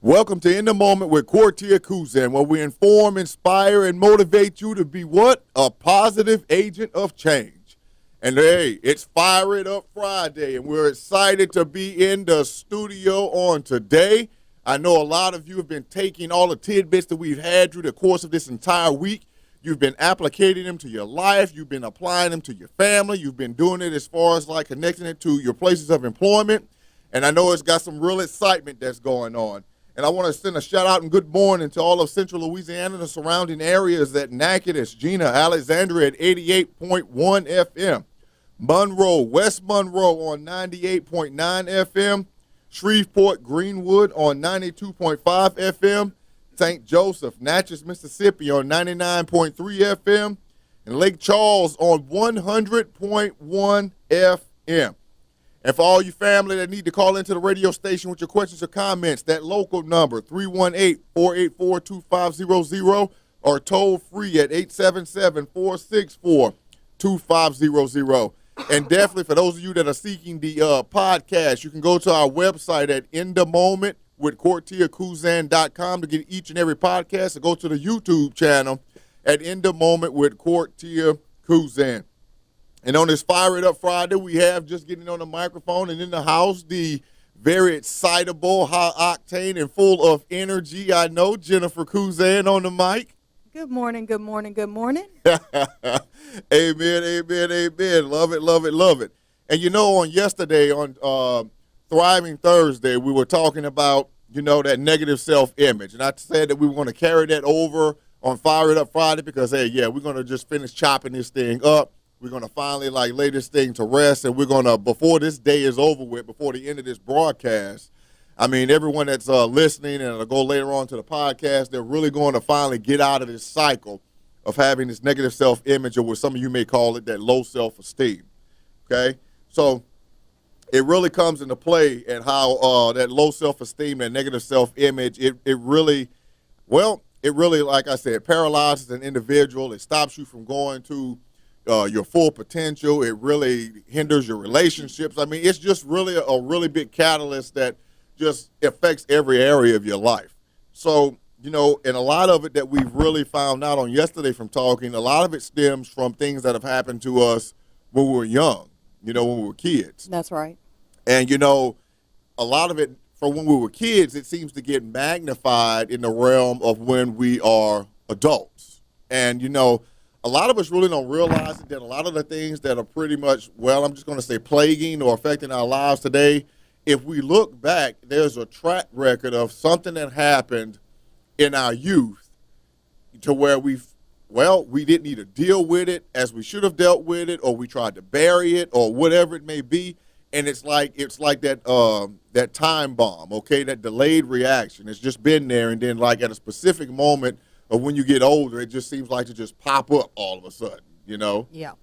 Welcome to In the Moment with Kortia, where we inform, inspire, and motivate you to be what? A positive agent of change. And hey, it's Fire It Up Friday, and we're excited to be in the studio on today. I know a lot of you have been taking all the tidbits that we've had through the course of this entire week. You've been applicating them to your life. You've been applying them to your family. You've been doing it as far as like connecting it to your places of employment. And I know it's got some real excitement that's going on. And I want to send a shout out and good morning to all of Central Louisiana and the surrounding areas at Natchitoches, Gina, Alexandria at 88.1 FM, Monroe, West Monroe on 98.9 FM, Shreveport, Greenwood on 92.5 FM, St. Joseph, Natchez, Mississippi on 99.3 FM, and Lake Charles on 100.1 FM. And for all you family that need to call into the radio station with your questions or comments, that local number, 318-484-2500, or toll free at 877-464-2500. And definitely for those of you that are seeking the podcast, you can go to our website at In the Moment with KortiaKuzan.com to get each and every podcast, and go to the YouTube channel at In the Moment with Kortia Kuzan. And on this Fire It Up Friday, we have just getting on the microphone and in the house the very excitable, high octane, and full of energy, I know, Jennifer Kuzan on the mic. Good morning, good morning, good morning. Amen, amen, amen. Love it, love it, love it. And you know, on yesterday, on Thriving Thursday, we were talking about, you know, that negative self-image. And I said that we were going to carry that over on Fire It Up Friday because, hey, yeah, we're going to just finish chopping this thing up. We're going to finally lay this thing to rest, and we're going to, before this day is over with, before the end of this broadcast, I mean, everyone that's listening and will go later on to the podcast, they're really going to finally get out of this cycle of having this negative self-image, or what some of you may call it, that low self-esteem, okay? So it really comes into play at how that low self-esteem, that negative self-image, it really, like I said, paralyzes an individual. It stops you from going to your full potential. It really hinders your relationships. I mean, it's just really a really big catalyst that just affects every area of your life. So, you know, and a lot of it that we've really found out on yesterday from talking, a lot of it stems from things that have happened to us when we were young, you know, when we were kids. That's right. And, you know, a lot of it from when we were kids, it seems to get magnified in the realm of when we are adults. And, you know, a lot of us really don't realize that a lot of the things that are pretty much, well, I'm just going to say plaguing or affecting our lives today, if we look back, there's a track record of something that happened in our youth to where we didn't either deal with it as we should have dealt with it, or we tried to bury it, or whatever it may be. And it's like that time bomb, okay, that delayed reaction. It's just been there, and then like at a specific moment, but when you get older, it just seems like to just pop up all of a sudden, you know? Yeah.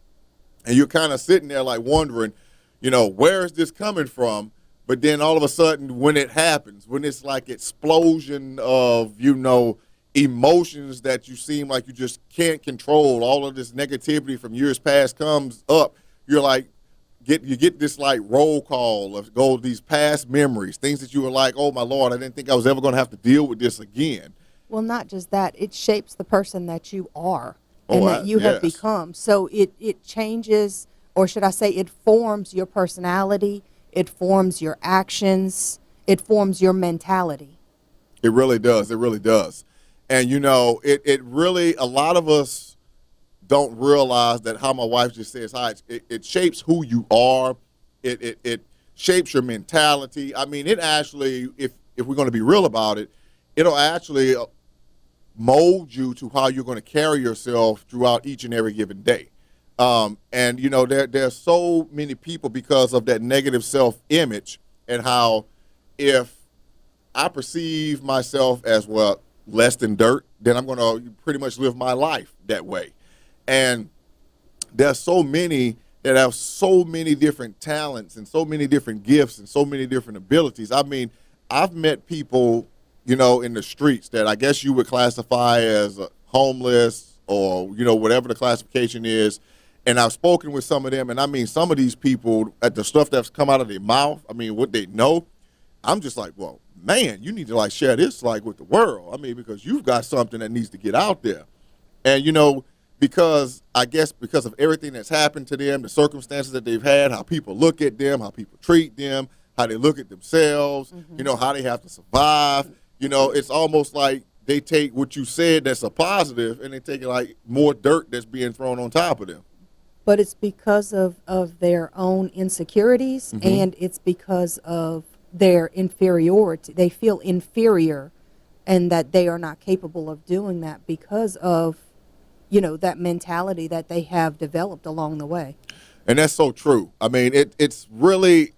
And you're kind of sitting there like wondering, you know, where is this coming from? But then all of a sudden when it happens, when it's like explosion of, you know, emotions that you seem like you just can't control, all of this negativity from years past comes up, you're like, you get this like roll call of these past memories, things that you were like, oh my Lord, I didn't think I was ever going to have to deal with this again. Well, not just that, it shapes the person that you are and that you have become. So it changes, or should I say it forms your personality, it forms your actions, it forms your mentality. It really does. It really does. And, you know, it really, a lot of us don't realize that, how my wife just says, it shapes who you are. It shapes your mentality. I mean, it actually, if we're going to be real about it, it'll actually mold you to how you're going to carry yourself throughout each and every given day. And, you know, there's so many people, because of that negative self-image, and how if I perceive myself as, well, less than dirt, then I'm going to pretty much live my life that way. And there's so many that have so many different talents and so many different gifts and so many different abilities. I mean, I've met people, you know, in the streets that I guess you would classify as homeless, or, you know, whatever the classification is. And I've spoken with some of them, and I mean, some of these people, at the stuff that's come out of their mouth, I mean, what they know, I'm just like, well, man, you need to like share this like with the world. I mean, because you've got something that needs to get out there. And, you know, because I guess because of everything that's happened to them, the circumstances that they've had, how people look at them, how people treat them, how they look at themselves, you know, how they have to survive. You know, it's almost like they take what you said that's a positive and they take it like more dirt that's being thrown on top of them. But it's because of their own insecurities, and it's because of their inferiority. They feel inferior and that they are not capable of doing that because of, you know, that mentality that they have developed along the way. And that's so true. I mean, it's really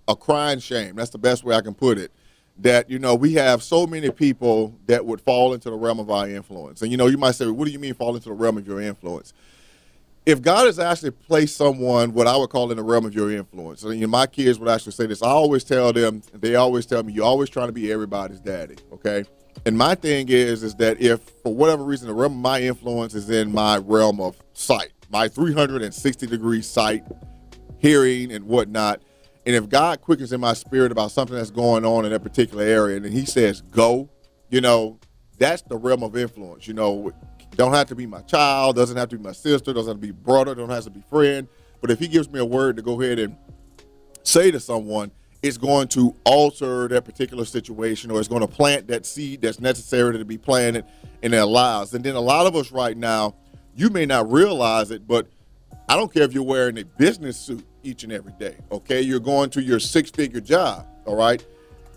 a crying shame. That's the best way I can put it. That, you know, we have so many people that would fall into the realm of our influence. And, you know, you might say, what do you mean fall into the realm of your influence? If God has actually placed someone, what I would call in the realm of your influence, and you know, my kids would actually say this, I always tell them, they always tell me, you're always trying to be everybody's daddy, okay? And my thing is that if, for whatever reason, the realm of my influence is in my realm of sight, my 360-degree sight, hearing and whatnot, and if God quickens in my spirit about something that's going on in that particular area, and he says, go, you know, that's the realm of influence. You know, don't have to be my child, doesn't have to be my sister, doesn't have to be brother, don't have to be friend. But if he gives me a word to go ahead and say to someone, it's going to alter that particular situation, or it's going to plant that seed that's necessary to be planted in their lives. And then a lot of us right now, you may not realize it, but I don't care if you're wearing a business suit each and every day, okay? You're going to your six-figure job, all right?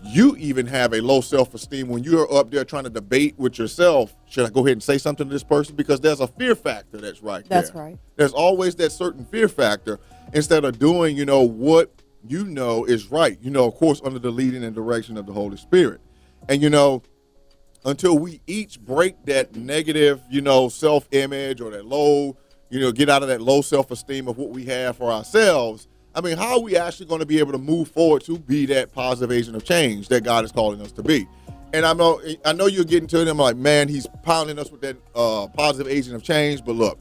You even have a low self-esteem when you're up there trying to debate with yourself. Should I go ahead and say something to this person? Because there's a fear factor that's right there. That's right. There's always that certain fear factor instead of doing, you know, what you know is right. You know, of course, under the leading and direction of the Holy Spirit. And, you know, until we each break that negative, you know, self-image or that low, you know, get out of that low self-esteem of what we have for ourselves, I mean, how are we actually going to be able to move forward to be that positive agent of change that God is calling us to be? And I know you're getting to them like, man, he's pounding us with that positive agent of change. But look,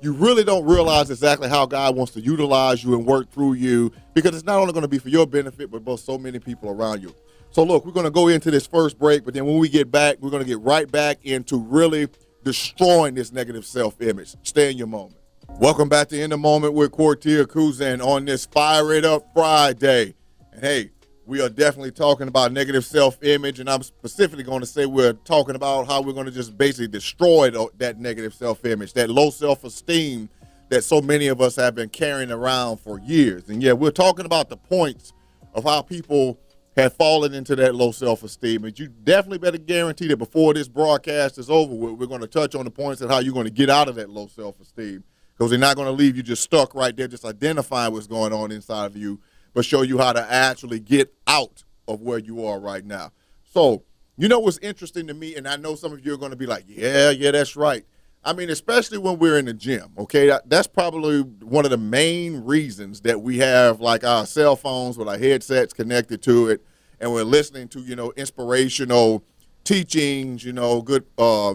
you really don't realize exactly how God wants to utilize you and work through you, because it's not only going to be for your benefit, but both so many people around you. So look, we're going to go into this first break, but then when we get back, we're going to get right back into really destroying this negative self-image. Stay in your moment. Welcome back to In the Moment with Kortia Kuzan on this Fire It Up Friday. And hey, we are definitely talking about negative self-image, and I'm specifically going to say we're talking about how we're going to just basically destroy that negative self-image, that low self-esteem that so many of us have been carrying around for years. And yeah, we're talking about the points of how people have fallen into that low self-esteem. And you definitely better guarantee that before this broadcast is over with, we're going to touch on the points of how you're going to get out of that low self-esteem. Because they're not going to leave you just stuck right there, just identifying what's going on inside of you, but show you how to actually get out of where you are right now. So, you know what's interesting to me, and I know some of you are going to be like, yeah, that's right. I mean, especially when we're in the gym, okay? That's probably one of the main reasons that we have, like, our cell phones with our headsets connected to it, and we're listening to, you know, inspirational teachings, you know, good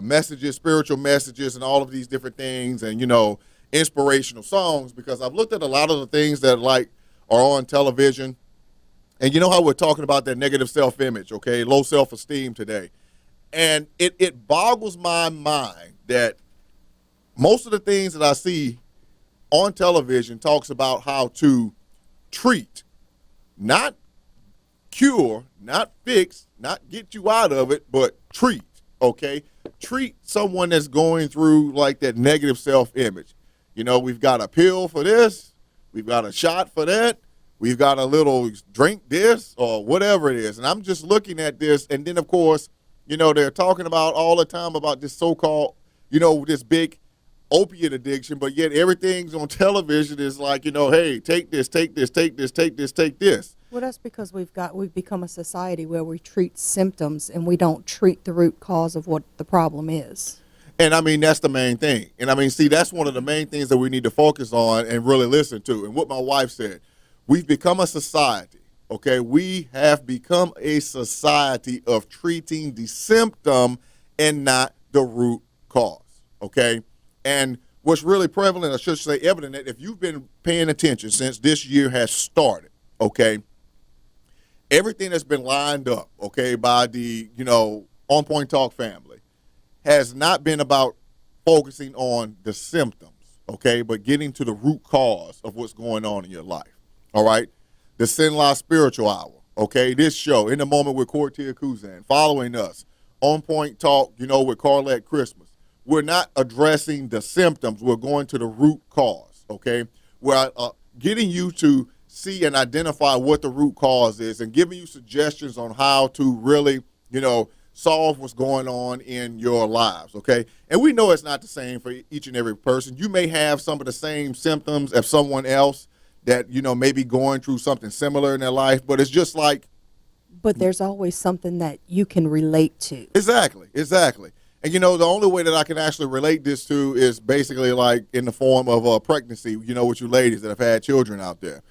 messages, spiritual messages, and all of these different things, and, you know, inspirational songs, because I've looked at a lot of the things that like are on television, and you know how we're talking about that negative self-image, okay, low self-esteem today, and it boggles my mind that most of the things that I see on television talks about how to treat, not cure, not fix, not get you out of it, but treat, okay? Treat someone that's going through like that negative self-image. You know, we've got a pill for this, we've got a shot for that, we've got a little drink this or whatever it is. And I'm just looking at this, and then, of course, you know, they're talking about all the time about this so-called, you know, this big opiate addiction, but yet everything's on television is like, you know, hey, take this, take this, take this, take this, take this. Well, that's because we've become a society where we treat symptoms and we don't treat the root cause of what the problem is. And I mean, that's the main thing. And I mean, see, that's one of the main things that we need to focus on and really listen to. And what my wife said, we've become a society, okay? We have become a society of treating the symptom and not the root cause, okay? And what's really prevalent, I should say evident, that if you've been paying attention since this year has started, okay, everything that's been lined up, okay, by the, On Point Talk family has not been about focusing on the symptoms, okay, but getting to the root cause of what's going on in your life, all right? The Sin Law Spiritual Hour, okay, this show, In the Moment with Kortia Kuzan, following us, On Point Talk, with Carlette Christmas. We're not addressing the symptoms. We're going to the root cause, okay? We're getting you to see and identify what the root cause is and giving you suggestions on how to really, solve what's going on in your lives, okay? And we know it's not the same for each and every person. You may have some of the same symptoms as someone else that, may be going through something similar in their life, but it's just like. But there's always something that you can relate to. Exactly. And, the only way that I can actually relate this to is basically like in the form of pregnancy, with you ladies that have had children out there.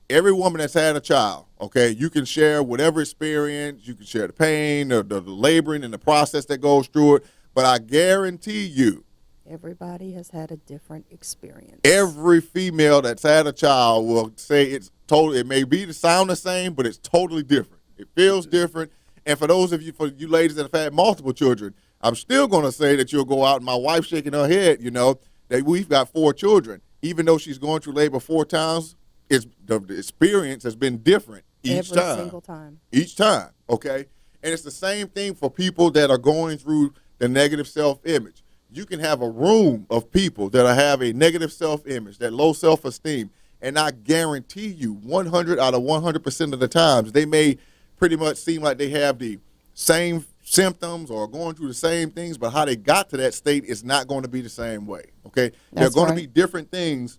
Every woman that's had a child, okay, you can share whatever experience, you can share the pain, the laboring and the process that goes through it, but I guarantee you. Everybody has had a different experience. Every female that's had a child will say it may be to sound the same, but it's totally different. It feels different. And for you ladies that have had multiple children, I'm still going to say that you'll go out, and my wife shaking her head, that we've got 4 children. Even though she's going through labor 4 times, the experience has been different each time. Every single time. Each time, okay? And it's the same thing for people that are going through the negative self-image. You can have a room of people that have a negative self-image, that low self-esteem, and I guarantee you 100 out of 100% of the times, they may pretty much seem like they have the same symptoms or going through the same things, but how they got to that state is not going to be the same way, okay? There are going to be different things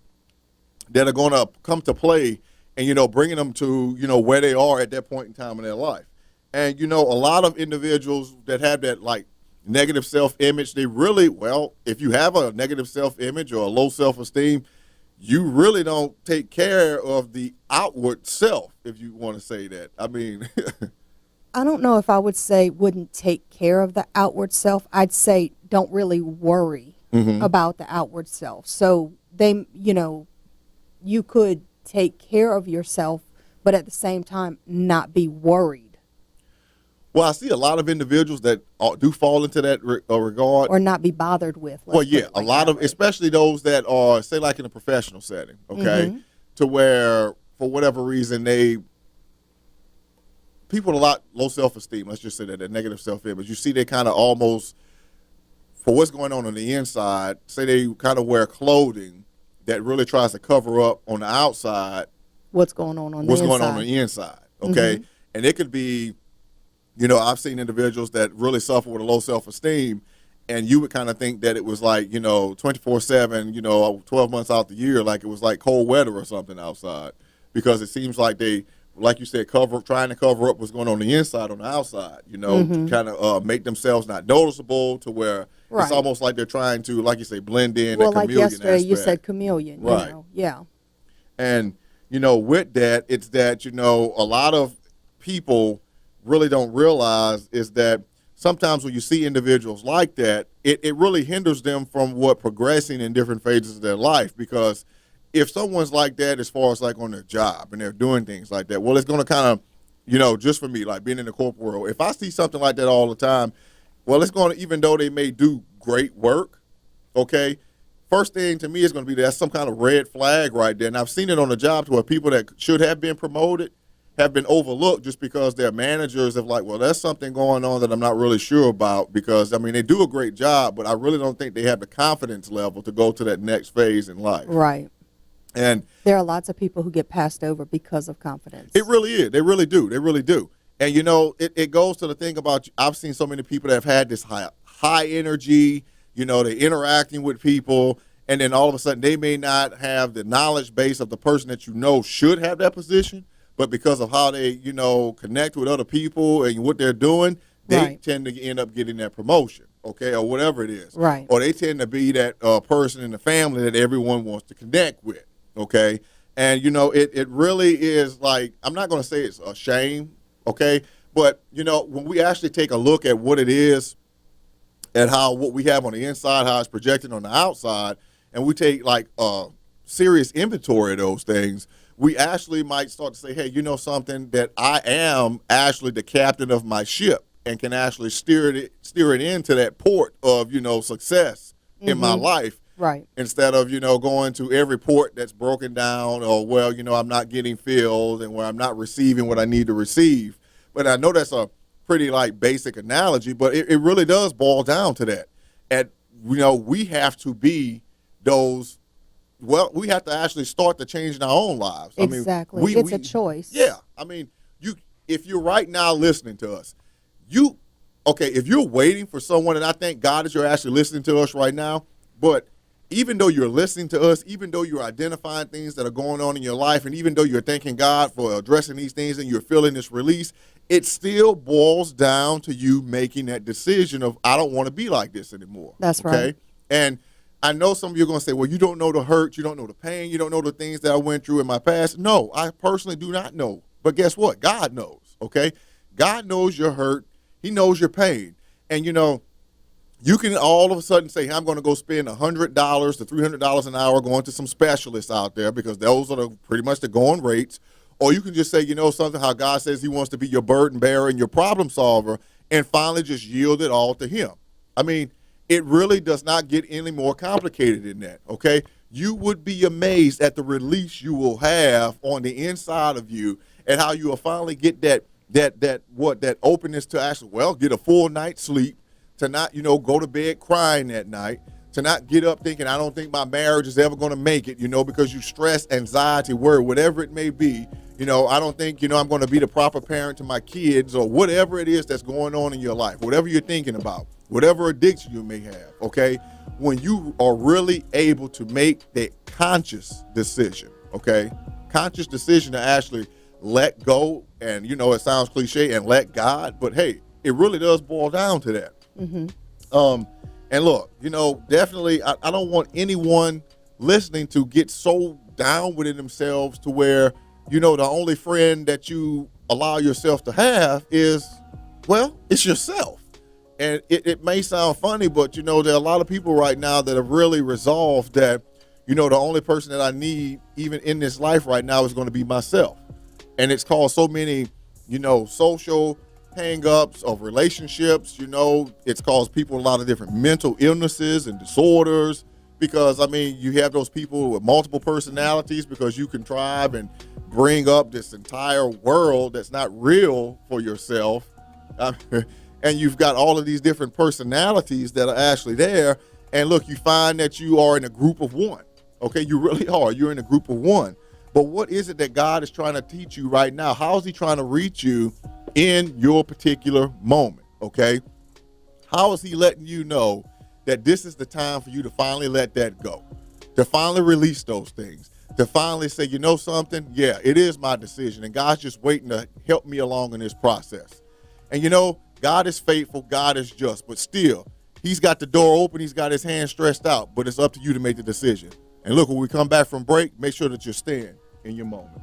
that are going to come to play and, bringing them to, where they are at that point in time in their life. And, a lot of individuals that have that, like, negative self-image, they really, if you have a negative self-image or a low self-esteem, you really don't take care of the outward self, if you want to say that. I mean. I don't know if I would say wouldn't take care of the outward self. I'd say don't really worry about the outward self. So you could take care of yourself, but at the same time not be worried. Well, I see a lot of individuals that do fall into that regard. Or not be bothered with. Well, yeah, a lot of, especially those that are, say, like in a professional setting, okay, to where, for whatever reason, people with a lot low self-esteem, let's just say that negative self-image, you see they kind of almost, for what's going on the inside, say they kind of wear clothing that really tries to cover up on the outside what's going on the inside, okay? And it could be, I've seen individuals that really suffer with a low self-esteem, and you would kind of think that it was like, 24/7, 12 months out the year, like it was like cold weather or something outside, because it seems like they, like you said, trying to cover up what's going on the inside on the outside, to kind of make themselves not noticeable to where it's almost like they're trying to, like you say, blend in. Well, like yesterday you said chameleon, right? Yeah. And, with that, it's that, a lot of people really don't realize is that sometimes when you see individuals like that, it really hinders them from progressing in different phases of their life, because if someone's like that as far as like on their job and they're doing things like that, well, it's going to kind of, just for me, like being in the corporate world, if I see something like that all the time, well, it's going to, even though they may do great work, okay, first thing to me is going to be that's some kind of red flag right there. And I've seen it on the job to where people that should have been promoted have been overlooked just because their managers have like, well, there's something going on that I'm not really sure about, because, I mean, they do a great job, but I really don't think they have the confidence level to go to that next phase in life. Right. And there are lots of people who get passed over because of confidence. It really is. They really do. They really do. And, it goes to the thing about, I've seen so many people that have had this high energy, they're interacting with people, and then all of a sudden they may not have the knowledge base of the person that should have that position, but because of how they, connect with other people and what they're doing, they tend to end up getting that promotion, okay, or whatever it is. Right. Or they tend to be that person in the family that everyone wants to connect with, okay? And, it really is like, I'm not going to say it's a shame, okay? But, when we actually take a look at what it is and what we have on the inside, how it's projected on the outside, and we take like serious inventory of those things, we actually might start to say, hey, you know something, that I am actually the captain of my ship and can actually steer it into that port of, success in my life. Right. Instead of, going to every port that's broken down, or, well, I'm not getting filled, and where I'm not receiving what I need to receive. But I know that's a pretty basic analogy, but it really does boil down to that. And, we have to be those, we have to actually start to change in our own lives. Exactly. I mean, it's a choice. Yeah. I mean, if you're right now listening to us, if you're waiting for someone, and I thank God that you're actually listening to us right now, but even though you're listening to us, even though you're identifying things that are going on in your life, and even though you're thanking God for addressing these things and you're feeling this release, it still boils down to you making that decision of, I don't want to be like this anymore. That's right. And I know some of you are going to say, well, you don't know the hurt, you don't know the pain, you don't know the things that I went through in my past. No, I personally do not know. But guess what? God knows, okay? God knows your hurt. He knows your pain. And, you can all of a sudden say, hey, I'm going to go spend $100 to $300 an hour going to some specialists out there, because those are pretty much the going rates. Or you can just say, something, how God says he wants to be your burden bearer and your problem solver, and finally just yield it all to him. I mean, it really does not get any more complicated than that, okay? You would be amazed at the release you will have on the inside of you, and how you will finally get that openness to actually, get a full night's sleep, to not, go to bed crying that night, to not get up thinking, I don't think my marriage is ever going to make it, because you stress, anxiety, worry, whatever it may be. I don't think, I'm going to be the proper parent to my kids, or whatever it is that's going on in your life, whatever you're thinking about, whatever addiction you may have, okay? When you are really able to make that conscious decision, okay? Conscious decision to actually let go, and, it sounds cliche, and let God, but hey, it really does boil down to that. Mm-hmm. And look, definitely, I don't want anyone listening to get so down within themselves to where, the only friend that you allow yourself to have is, it's yourself. And it may sound funny, but, there are a lot of people right now that have really resolved that, the only person that I need, even in this life right now, is going to be myself. And it's caused so many, social hang-ups of relationships. It's caused people a lot of different mental illnesses and disorders, because you have those people with multiple personalities, because you contrive and bring up this entire world that's not real for yourself. And you've got all of these different personalities that are actually there, and look, you find that you are in a group of one. Okay, you really are. You're in a group of one. But what is it that God is trying to teach you right now? How is he trying to reach you in your particular moment, okay? How is he letting you know that this is the time for you to finally let that go, to finally release those things, to finally say, something? Yeah, it is my decision, and God's just waiting to help me along in this process. And, God is faithful, God is just, but still, he's got the door open, he's got his hand stretched out, but it's up to you to make the decision. And look, when we come back from break, make sure that you're staying in your moment.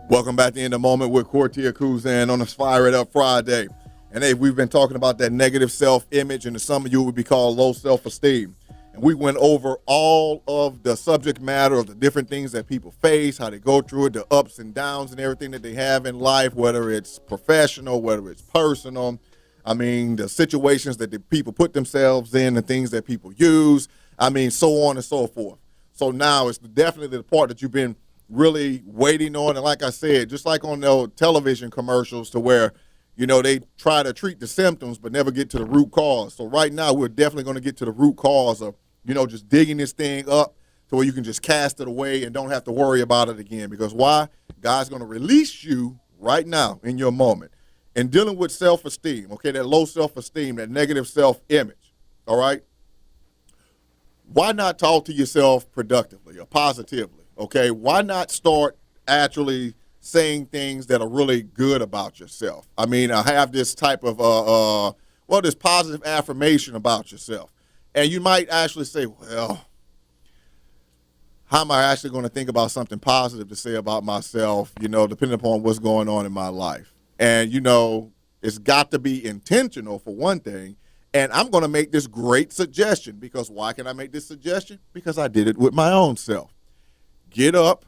Welcome back to In the Moment with Kortia Kuzan on a Fire It Up Friday. And hey, we've been talking about that negative self-image, and to some of you it would be called low self-esteem. And we went over all of the subject matter of the different things that people face, how they go through it, the ups and downs and everything that they have in life, whether it's professional, whether it's personal. The situations that the people put themselves in, the things that people use, so on and so forth. So now it's definitely the part that you've been really waiting on. And like I said, just like on the television commercials, to where, they try to treat the symptoms but never get to the root cause. So right now we're definitely going to get to the root cause of, just digging this thing up to where you can just cast it away and don't have to worry about it again. Because why? God's going to release you right now in your moment. And dealing with self-esteem, okay, that low self-esteem, that negative self-image, all right? Why not talk to yourself productively or positively? Okay, why not start actually saying things that are really good about yourself? I have this type of, this positive affirmation about yourself. And you might actually say, well, how am I actually going to think about something positive to say about myself, depending upon what's going on in my life? And, it's got to be intentional for one thing. And I'm going to make this great suggestion, because why can I make this suggestion? Because I did it with my own self. Get up,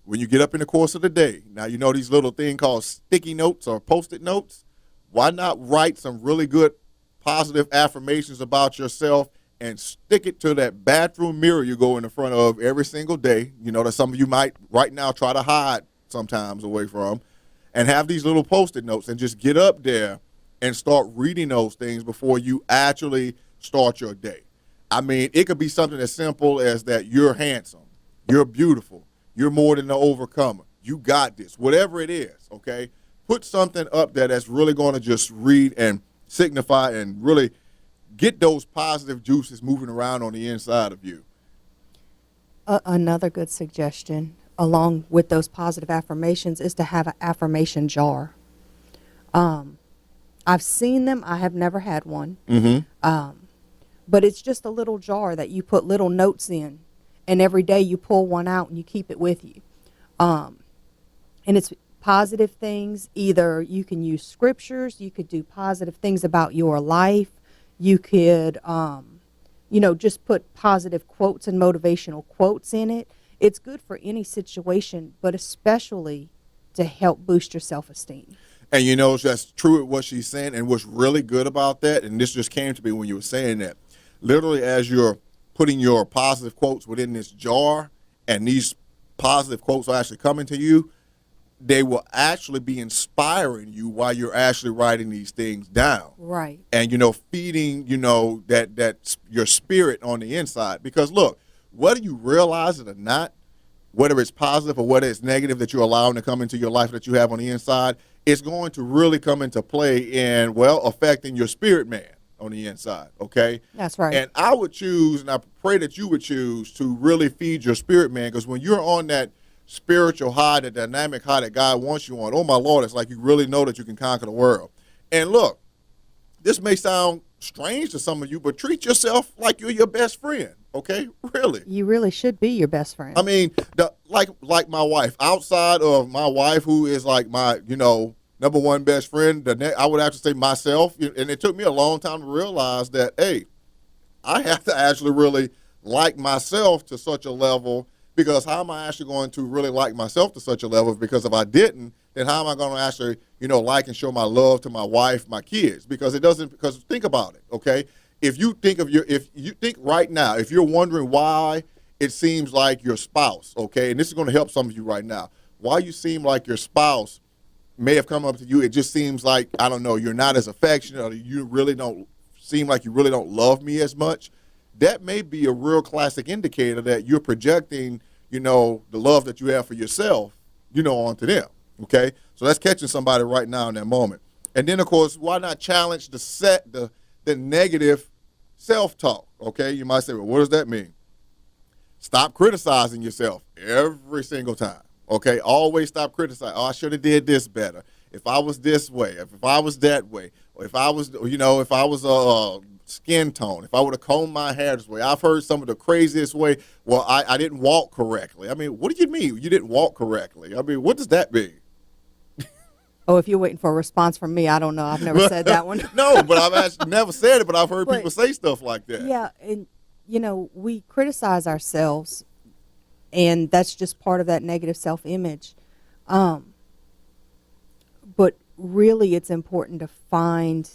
when you get up in the course of the day, now you know these little thing called sticky notes or Post-it notes. Why not write some really good positive affirmations about yourself and stick it to that bathroom mirror you go in the front of every single day? You know that some of you might right now try to hide sometimes away from, and have these little Post-it notes and just get up there and start reading those things before you actually start your day. I mean, it could be something as simple as that you're handsome, you're beautiful, you're more than an overcomer, you got this, whatever it is, okay? Put something up there that's really going to just read and signify and really get those positive juices moving around on the inside of you. Another good suggestion, along with those positive affirmations, is to have an affirmation jar. I've seen them. I have never had one. But it's just a little jar that you put little notes in, and every day you pull one out and you keep it with you. And it's positive things. Either you can use scriptures, you could do positive things about your life. You could, just put positive quotes and motivational quotes in it. It's good for any situation, but especially to help boost your self-esteem. And that's true what she's saying. And what's really good about that, and this just came to me when you were saying that, literally as you're putting your positive quotes within this jar, and these positive quotes are actually coming to you, they will actually be inspiring you while you're actually writing these things down. Right. And, feeding, that your spirit on the inside. Because, look, whether you realize it or not, whether it's positive or whether it's negative that you're allowing to come into your life that you have on the inside, it's going to really come into play in, affecting your spirit man on the inside, okay? That's right. And I would choose, and I pray that you would choose to really feed your spirit man, because when you're on that spiritual high, the dynamic high that God wants you on, oh my Lord, it's like you really know that you can conquer the world. And look, this may sound strange to some of you, but treat yourself like you're your best friend, okay? Really. You really should be your best friend. I mean, like my wife, outside of my wife, who is like my, number one best friend, I would actually say myself. And it took me a long time to realize that, hey, I have to actually really like myself to such a level, because how am I actually going to really like myself to such a level? Because if I didn't, then how am I going to actually, like and show my love to my wife, my kids? Because think about it, okay? If you think right now, if you're wondering why it seems like your spouse, okay, and this is going to help some of you right now, why you seem like your spouse may have come up to you, it just seems like, I don't know, you're not as affectionate, or you really don't seem like you really don't love me as much. That may be a real classic indicator that you're projecting, the love that you have for yourself, onto them, okay? So that's catching somebody right now in that moment. And then, of course, why not challenge the negative self-talk, okay? You might say, well, what does that mean? Stop criticizing yourself every single time, okay? Always stop criticizing. Oh, I should have did this better. If I was this way, if I was that way, or if I was, if I was a skin tone, if I would have combed my hair this way. I've heard some of the craziest way. Well, I didn't walk correctly. I mean, what do you mean you didn't walk correctly? I mean, what does that mean? Oh, if you're waiting for a response from me, I don't know. I've never said that one. No, but I've actually never said it, but I've heard people say stuff like that. Yeah, and, we criticize ourselves, and that's just part of that negative self-image. But really, it's important to find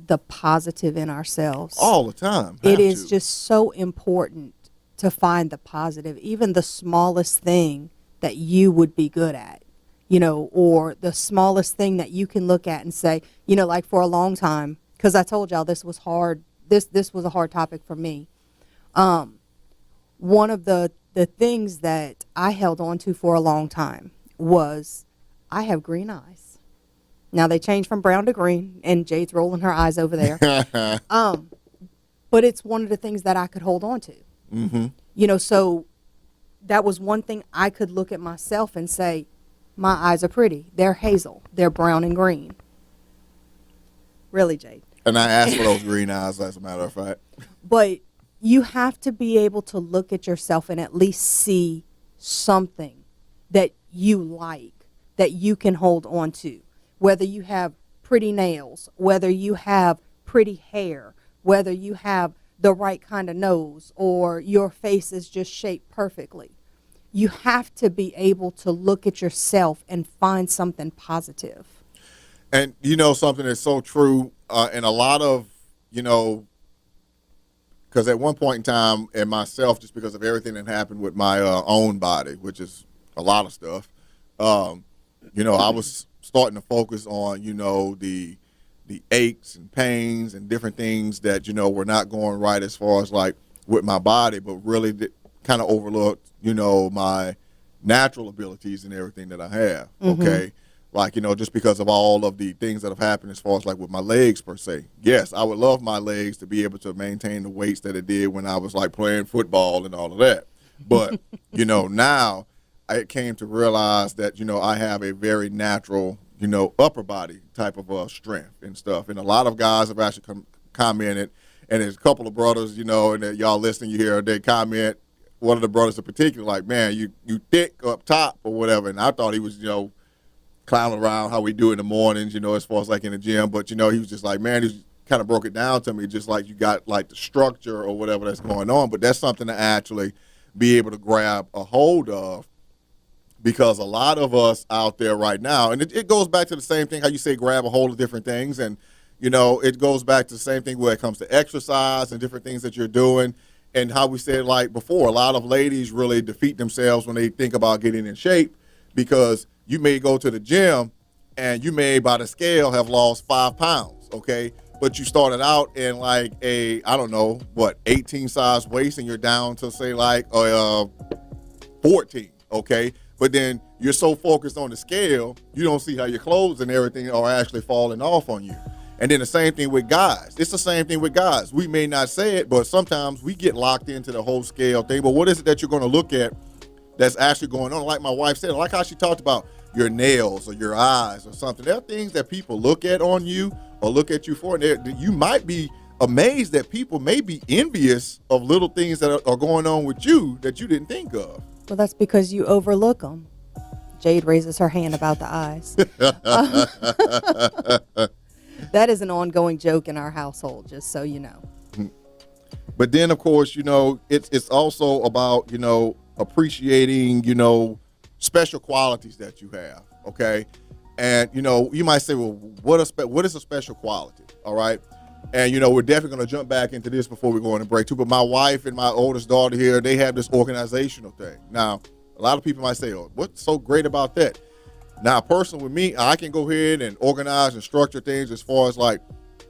the positive in ourselves. All the time. It is just so important to find the positive, even the smallest thing that you would be good at, or the smallest thing that you can look at and say, like for a long time, because I told y'all this was hard. This was a hard topic for me. One of the things that I held on to for a long time was I have green eyes. Now they changed from brown to green, and Jade's rolling her eyes over there. But it's one of the things that I could hold on to. Mm-hmm. So that was one thing I could look at myself and say, my eyes are pretty. They're hazel. They're brown and green. Really, Jade? And I asked for those green eyes, as a matter of fact. But you have to be able to look at yourself and at least see something that you like, that you can hold on to. Whether you have pretty nails, whether you have pretty hair, whether you have the right kind of nose, or your face is just shaped perfectly. you have to be able to look at yourself and find something positive. And you know something that's so true, and a lot of, you know, because at one point in time, and myself, just because of everything that happened with my own body, which is a lot of stuff, you know, I was starting to focus on, you know, the aches and pains and different things that, you know, were not going right as far as like with my body, but really kind of overlooked, you know, my natural abilities and everything that I have. Okay. Like, you know, just because of all of the things that have happened as far as like with my legs per se. Yes, I would love my legs to be able to maintain the weights that it did when I was like playing football and all of that. But, you know, now I came to realize that, you know, I have a very natural, you know, upper body type of strength and stuff. And a lot of guys have actually commented, and there's a couple of brothers, you know, and that y'all listening, you hear, they comment, one of the brothers in particular, like, man, you thick up top or whatever. And I thought he was, you know, clowning around how we do in the mornings, you know, as far as like in the gym. But, you know, he was just like, man, he kind of broke it down to me, just like you got like the structure or whatever that's going on. But that's something to actually be able to grab a hold of, because a lot of us out there right now, and it goes back to the same thing, how you say grab a hold of different things. And, you know, it goes back to the same thing when it comes to exercise and different things that you're doing. And how we said like before, a lot of ladies really defeat themselves when they think about getting in shape, because you may go to the gym and you may by the scale have lost 5 pounds, okay? But you started out in like a, I don't know, 18 size waist, and you're down to say like 14, okay? But then you're so focused on the scale, you don't see how your clothes and everything are actually falling off on you. And then the same thing with guys. It's the same thing with guys. We may not say it, but sometimes we get locked into the whole scale thing. But what is it that you're going to look at that's actually going on? Like my wife said, like how she talked about your nails or your eyes or something. There are things that people look at on you or look at you for. And you might be amazed that people may be envious of little things that are going on with you that you didn't think of. Well, that's because you overlook them. Jade raises her hand about the eyes. That is an ongoing joke in our household, just so you know. But then, of course, you know, it's also about, you know, appreciating, you know, special qualities that you have, okay? And, you know, you might say, well, what is a special quality, all right? And, you know, we're definitely going to jump back into this before we go on a break, too. But my wife and my oldest daughter here, they have this organizational thing. Now, a lot of people might say, oh, what's so great about that? Now, personally with me, I can go ahead and organize and structure things as far as like,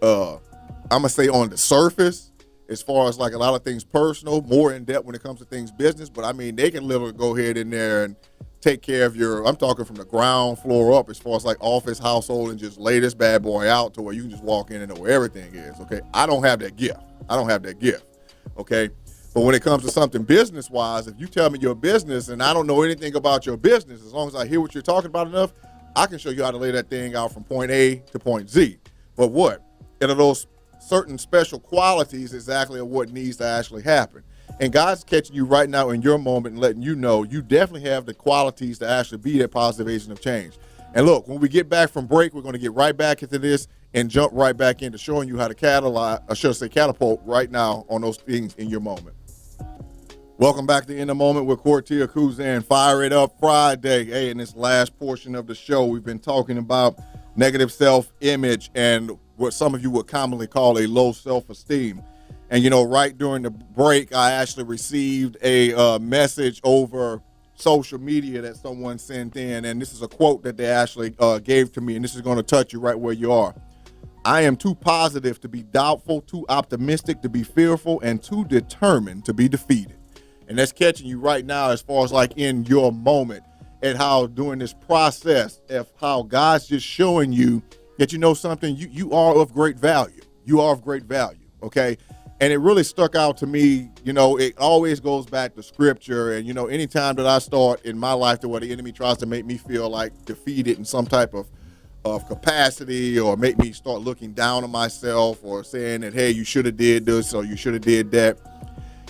I'm going to say on the surface, as far as like a lot of things personal, more in depth when it comes to things business. But I mean, they can literally go ahead in there and take care of I'm talking from the ground floor up as far as like office, household, and just lay this bad boy out to where you can just walk in and know where everything is, okay? I don't have that gift, okay? But when it comes to something business-wise, if you tell me your business and I don't know anything about your business, as long as I hear what you're talking about enough, I can show you how to lay that thing out from point A to point Z. But what? And are those certain special qualities exactly of what needs to actually happen? And God's catching you right now in your moment and letting you know you definitely have the qualities to actually be that positive agent of change. And look, when we get back from break, we're going to get right back into this and jump right back into showing you how to catapult right now on those things in your moment. Welcome back to In the Moment with Kortia, Kuzan. Fire It Up Friday. Hey, in this last portion of the show, we've been talking about negative self-image and what some of you would commonly call a low self-esteem. And, you know, right during the break, I actually received a message over social media that someone sent in. And this is a quote that they actually gave to me. And this is going to touch you right where you are. I am too positive to be doubtful, too optimistic to be fearful, and too determined to be defeated. And that's catching you right now as far as like in your moment, and how during this process of how God's just showing you that you know something, you are of great value. You are of great value, okay? And it really stuck out to me. You know, it always goes back to scripture. And, you know, anytime that I start in my life to where the enemy tries to make me feel like defeated in some type of capacity, or make me start looking down on myself, or saying that, hey, you should have did this or you should have did that,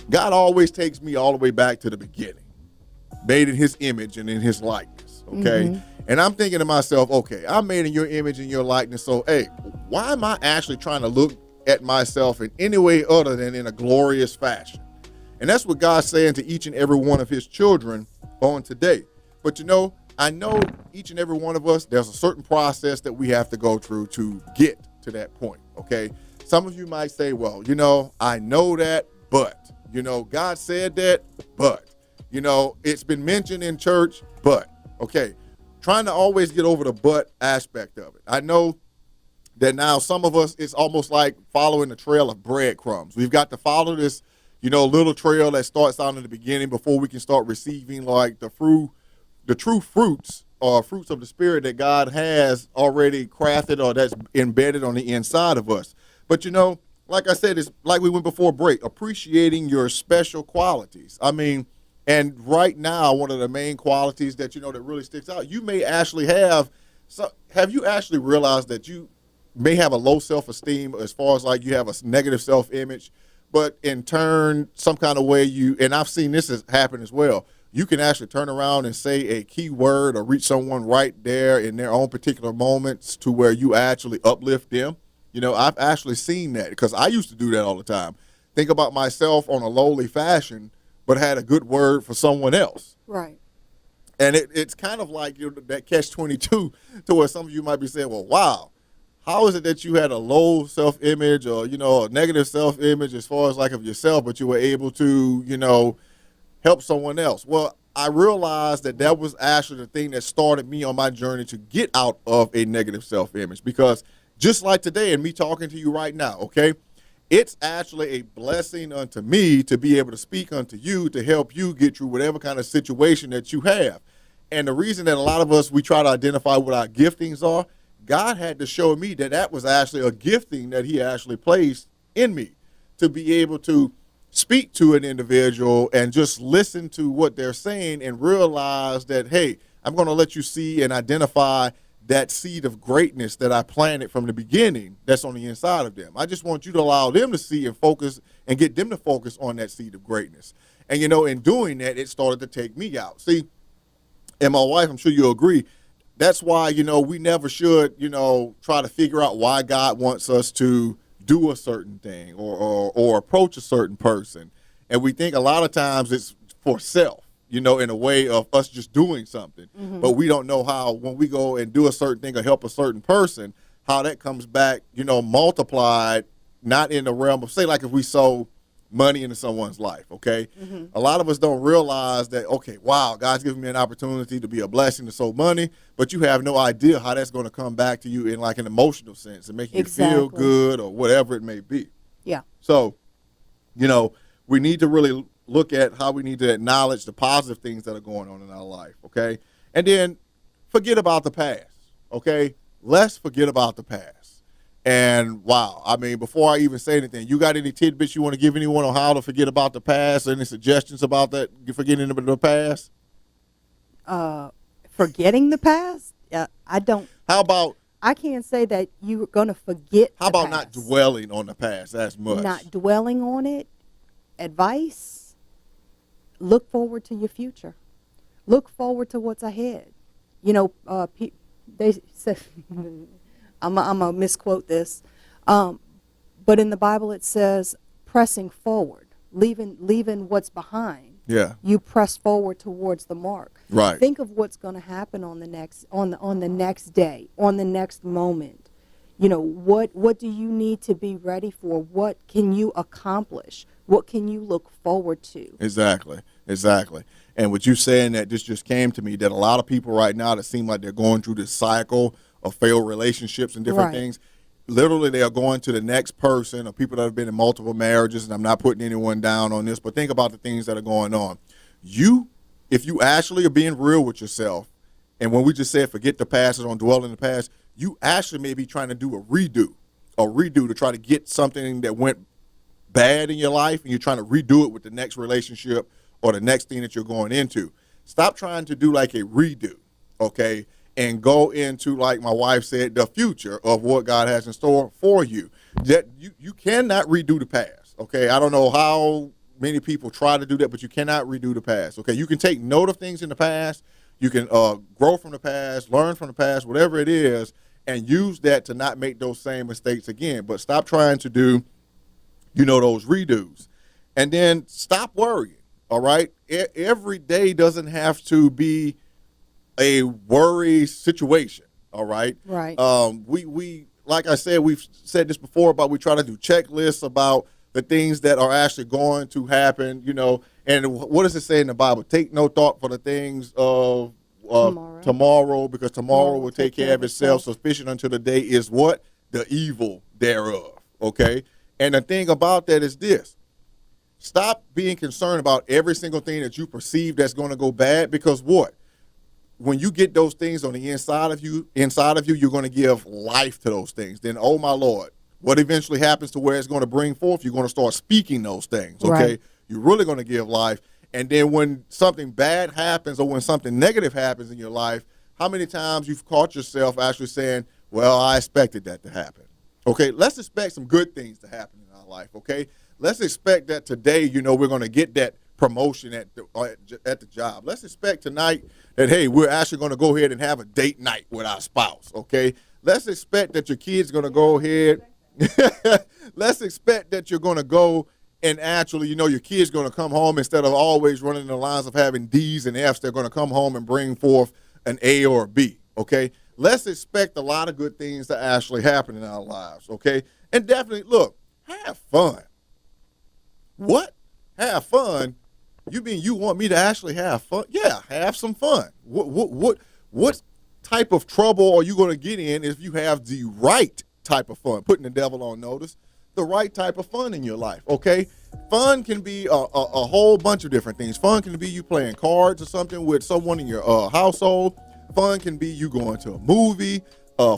God always takes me all the way back to the beginning, made in his image and in his likeness, okay? Mm-hmm. And I'm thinking to myself, okay, I'm made in your image and your likeness, so, hey, why am I actually trying to look at myself in any way other than in a glorious fashion? And that's what God's saying to each and every one of his children on today. But I know each and every one of us, there's a certain process that we have to go through to get to that point, okay? Some of you might say, well, I know that, but, God said that, but, it's been mentioned in church, but, okay? Trying to always get over the but aspect of it. I know that now some of us, it's almost like following the trail of breadcrumbs. We've got to follow this, little trail that starts out in the beginning before we can start receiving like the true fruits or fruits of the Spirit that God has already crafted or that's embedded on the inside of us. But like I said, it's like we went before break, appreciating your special qualities. I mean, and right now, one of the main qualities that that really sticks out, you may actually have. So, have you actually realized that you may have a low self-esteem as far as like you have a negative self-image, but in turn, some kind of way and I've seen this happen as well. You can actually turn around and say a key word or reach someone right there in their own particular moments to where you actually uplift them. I've actually seen that because I used to do that all the time. Think about myself on a lowly fashion, but had a good word for someone else. Right. And it's kind of like that catch-22 to where some of you might be saying, well, wow, how is it that you had a low self-image or, a negative self-image as far as like of yourself, but you were able to, help someone else? Well, I realized that was actually the thing that started me on my journey to get out of a negative self-image, because just like today and me talking to you right now, okay, it's actually a blessing unto me to be able to speak unto you to help you get through whatever kind of situation that you have. And the reason that a lot of us, we try to identify what our giftings are, God had to show me that was actually a gifting that he actually placed in me to be able to speak to an individual and just listen to what they're saying and realize that, hey, I'm going to let you see and identify that seed of greatness that I planted from the beginning that's on the inside of them. I just want you to allow them to see and focus and get them to focus on that seed of greatness. And, in doing that, it started to take me out. See, and my wife, I'm sure you'll agree, that's why, we never should, try to figure out why God wants us to do a certain thing or approach a certain person. And we think a lot of times it's for self, in a way of us just doing something. Mm-hmm. But we don't know how, when we go and do a certain thing or help a certain person, how that comes back, multiplied, not in the realm of, say, like if we sow money into someone's life, okay? Mm-hmm. A lot of us don't realize that, okay, wow, God's giving me an opportunity to be a blessing to sow money, but you have no idea how that's going to come back to you in like an emotional sense and making you feel good or whatever it may be. Yeah. So, we need to really look at how we need to acknowledge the positive things that are going on in our life, okay? And then forget about the past, okay? Let's forget about the past. And wow, I mean, before I even say anything, you got any tidbits you want to give anyone on how to forget about the past? Or any suggestions about that, forgetting about the past? Forgetting the past? I don't. How about? I can't say that you're going to forget. How about not dwelling on the past as much? Not dwelling on it. Advice: look forward to your future. Look forward to what's ahead. They said. I'm going to misquote this. But in the Bible it says pressing forward, leaving what's behind. Yeah. You press forward towards the mark. Right. Think of what's going to happen on the next day, on the next moment. What do you need to be ready for? What can you accomplish? What can you look forward to? Exactly. And what you saying, that this just came to me, that a lot of people right now that seem like they're going through this cycle of failed relationships and different things, literally they are going to the next person or people that have been in multiple marriages, and I'm not putting anyone down on this, but think about the things that are going on. If you actually are being real with yourself, and when we just said forget the past and don't dwell in the past, you actually may be trying to do a redo to try to get something that went bad in your life, and you're trying to redo it with the next relationship or the next thing that you're going into. Stop trying to do like a redo, okay? And go into, like my wife said, the future of what God has in store for you. That you cannot redo the past, okay? I don't know how many people try to do that, but you cannot redo the past, okay? You can take note of things in the past. You can grow from the past, learn from the past, whatever it is, and use that to not make those same mistakes again. But stop trying to do, those redos. And then stop worrying. All right. Every day doesn't have to be a worry situation. All right. Right. We like I said, we've said this before about we try to do checklists about the things that are actually going to happen, and what does it say in the Bible? Take no thought for the things of tomorrow, because tomorrow will take care of itself. Sufficient unto the day is what? The evil thereof. Okay. And the thing about that is this. Stop being concerned about every single thing that you perceive that's going to go bad, because what? When you get those things on the inside of you, you're going to give life to those things. Then, oh my Lord, what eventually happens to where it's going to bring forth, you're going to start speaking those things, okay? Right. You're really going to give life. And then when something bad happens or when something negative happens in your life, how many times you've caught yourself actually saying, well, I expected that to happen. Okay, let's expect some good things to happen in our life, okay? Let's expect that today, we're going to get that promotion at the job. Let's expect tonight that, hey, we're actually going to go ahead and have a date night with our spouse, okay? Let's expect that your kid's going to go ahead. Let's expect that you're going to go and actually, your kid's going to come home instead of always running the lines of having D's and F's. They're going to come home and bring forth an A or a B, okay? Let's expect a lot of good things to actually happen in our lives, okay? And definitely, look, have fun. What? Have fun? You mean you want me to actually have fun? Yeah, have some fun. What type of trouble are you going to get in if you have the right type of fun? Putting the devil on notice, the right type of fun in your life, okay? Fun can be a whole bunch of different things. Fun can be you playing cards or something with someone in your household. Fun can be you going to a movie.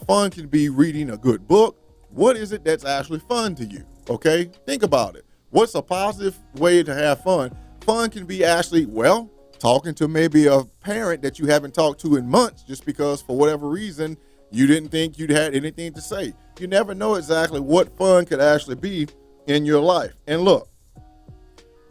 Fun can be reading a good book. What is it that's actually fun to you, okay? Think about it. What's a positive way to have fun? Fun can be actually, talking to maybe a parent that you haven't talked to in months just because for whatever reason you didn't think you'd had anything to say. You never know exactly what fun could actually be in your life. And look,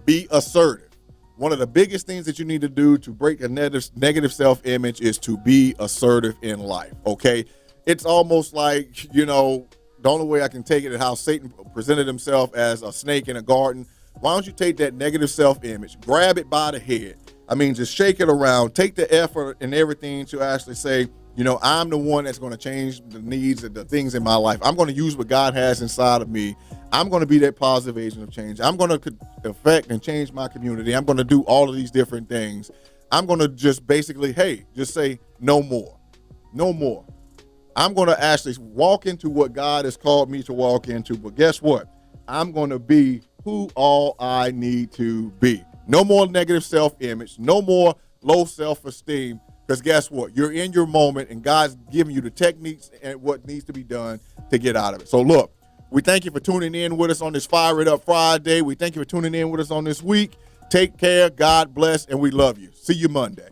be assertive. One of the biggest things that you need to do to break a negative self-image is to be assertive in life, okay? It's almost like, the only way I can take it is how Satan presented himself as a snake in a garden. Why don't you take that negative self-image, grab it by the head? Just shake it around, take the effort and everything to actually say, I'm the one that's going to change the needs and the things in my life. I'm going to use what God has inside of me. I'm going to be that positive agent of change. I'm going to affect and change my community. I'm going to do all of these different things. I'm going to just basically, just say no more. No more. I'm going to actually walk into what God has called me to walk into. But guess what? I'm going to be who all I need to be. No more negative self-image. No more low self-esteem. Because guess what? You're in your moment, and God's giving you the techniques and what needs to be done to get out of it. So look, we thank you for tuning in with us on this Fire It Up Friday. We thank you for tuning in with us on this week. Take care. God bless, and we love you. See you Monday.